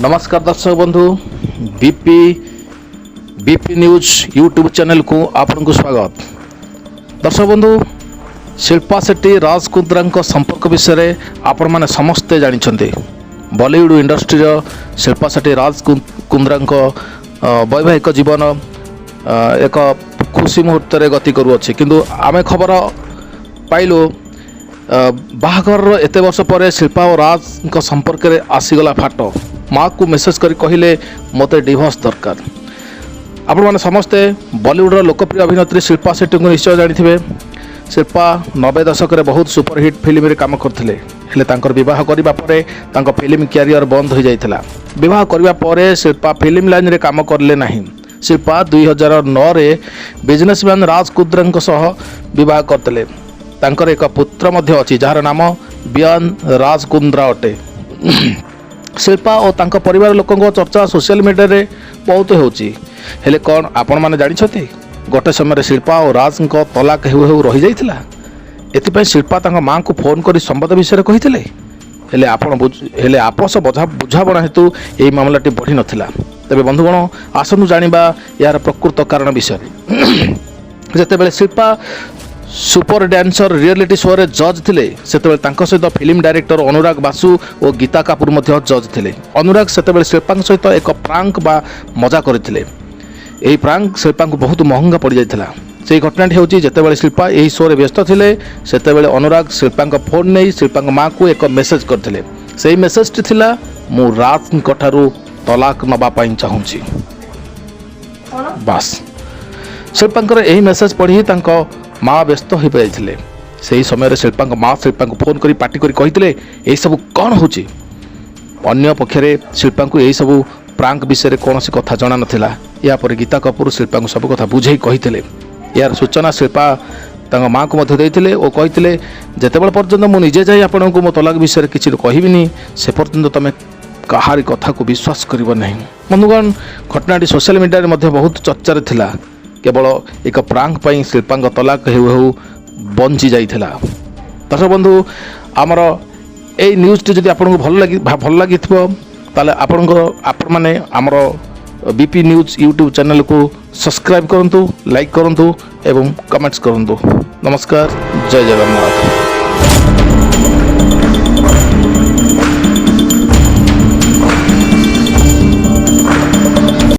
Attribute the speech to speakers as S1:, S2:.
S1: नमस्कार दर्शक बंधु BP BP news YouTube channel को आपन को स्वागत। दर्शक बंधु शिल्पा शेट्टी राज कुंद्रा संपर्क विषय आपण मैंने समस्ते जानते। बॉलीवुड इंडस्ट्री शिल्पा शेट्टी राज कुंद्रा वैवाहिक जीवन एक खुशी मुहूर्त गति करुअछि किंतु आमे खबर पाइलु बाहाघर एत वर्ष पर शिल्पा और राज संपर्क में आसीगला फाट माँ को मेसेज कर कहले मते डिवोर्स दरकार। आपण मैंने समस्ते बॉलीवुड लोकप्रिय अभिनेत्री शिल्पा शेट्टी को निश्चय जानी। शिल्पा 90 दशक में बहुत सुपरहिट फिल्म रे काम करथिले हेले तांकर विवाह करिबा परे तांको फिल्म कैरियर बंद हो जाइथिला। विवाह करिबा परे शिल्पा फिल्म लाइन रे काम करले नाही। शिल्पा 2009 रे बिजनेसमैन राज कुंद्रा सह विवाह करथिले। तांकर एक पुत्र मध्य अछि जार नाम बियान राज कुंद्रा अटे। शिल्पा और तांका परिवार लोकों चर्चा सोशल मीडिया रे बहुत होची हेले कौन आपण माने जानि छथि गोटे समय शिल्पा और राज को तलाक हेउ रही जाइथिला। एथिपय शिल्पा तांका मां को फोन करी संवाद विषय कहिथिले हेले आपस बुझाबणा हेतु एही मामलाटी बढ़ी नथिला। तबे बंधुगण आसनु जानिबा यार प्रकृत कारण विषय। जेतेबेले Shilpa super dancer reality show रे जज थिले सेतेबेले तांको सहित फिल्म डायरेक्टर अनुराग बासु और गीता कपूर मध्य जज थिले। अनुराग सेतेबेले शिल्पा सहित एक प्रांक बा मजा करथिले। एही प्रांक शिल्पा को बहुत महंगा पड़ जाइथिला। सेही घटनाटी हेउची जेतेबेले शिल्पा एही शो रे व्यस्त थिले सेतेबेले अनुराग शिल्पा को फोन नै शिल्पा मां को एक मेसेज करथिले। सेही मेसेज टी थिला मु राज ठारू तलाक नबा पई चाहूची। बस शिल्पा एही मेसेज पढ़ी तांको माँ व्यस्त हो पाइले। से समय शिल्पा माँ शिल्पा को फोन कर पार्टी कर कहते यही सब कौन हो। अन्य पक्षरे शिल्पा को यही सब प्रांक विषय कौन सी कथा जना नाला। यापर गीता कपूर शिल्पा को सब कथा बुझे कहते यार सूचना शिल्पा माँ को देते और कहते जितेबाला पर्यंत मुझे जाए आपण को मो तलाक विषय किसी कहबी से पर्यंत तुम कहारी कथा को विश्वास कर नहीं। बंधुगण घटनाटी सोशल मीडिया में बहुत चर्चार थिला। केवल एक प्रांक पई शिल्पा तलाक हेउ बंची जाइथिला। दर्शक बंधु आमर ए न्यूज टी जदि आपन को भल लगी ताले आपण माने आमर बीपी न्यूज यूट्यूब चैनल को सब्सक्राइब करंतु, लाइक करंतु एवं कमेंट्स करंतु। नमस्कार, जय जगन्नाथ।